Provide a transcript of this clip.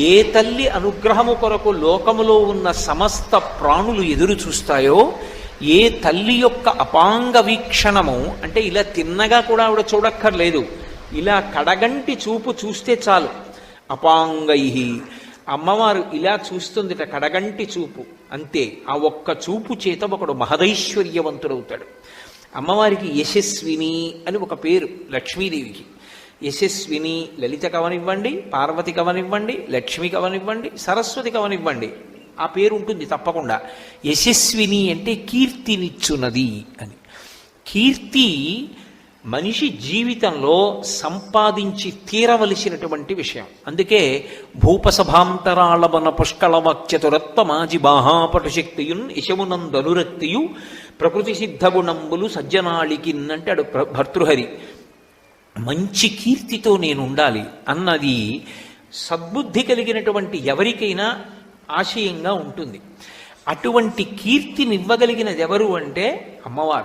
ఏ తల్లి అనుగ్రహము కొరకు లోకములో ఉన్న సమస్త ప్రాణులు ఎదురు చూస్తాయో, ఏ తల్లి యొక్క అపాంగ వీక్షణము అంటే ఇలా తిన్నగా కూడా ఆవిడ చూడక్కర్లేదు, ఇలా కడగంటి చూపు చూస్తే చాలు. అపాంగై అమ్మవారు ఇలా చూస్తుందిట, కడగంటి చూపు అంతే. ఆ ఒక్క చూపు చేత ఒకడు మహదైశ్వర్యవంతుడవుతాడు. అమ్మవారికి యశస్విని అని ఒక పేరు లక్ష్మీదేవికి. యశస్విని లలిత కవనివ్వండి, పార్వతి కవనివ్వండి, లక్ష్మి కవనివ్వండి, సరస్వతి కవనివ్వండి, ఆ పేరు ఉంటుంది తప్పకుండా. యశస్విని అంటే కీర్తినిచ్చున్నది అని. కీర్తి మనిషి జీవితంలో సంపాదించి తీరవలసినటువంటి విషయం. అందుకే భూపసభాంతరాళవన పుష్కళవాక్యతురత్వమాజి బాహాపటు శక్తియున్ యశమునందనురక్తియు ప్రకృతి సిద్ధగుణంబులు సజ్జనాళికిన్ అంటాడు భర్తృహరి. మంచి కీర్తితో నేను ఉండాలి అన్నది సద్బుద్ధి కలిగినటువంటి ఎవరికైనా ఆశయంగా ఉంటుంది. అటువంటి కీర్తినివ్వగలిగినది ఎవరు అంటే అమ్మవారు.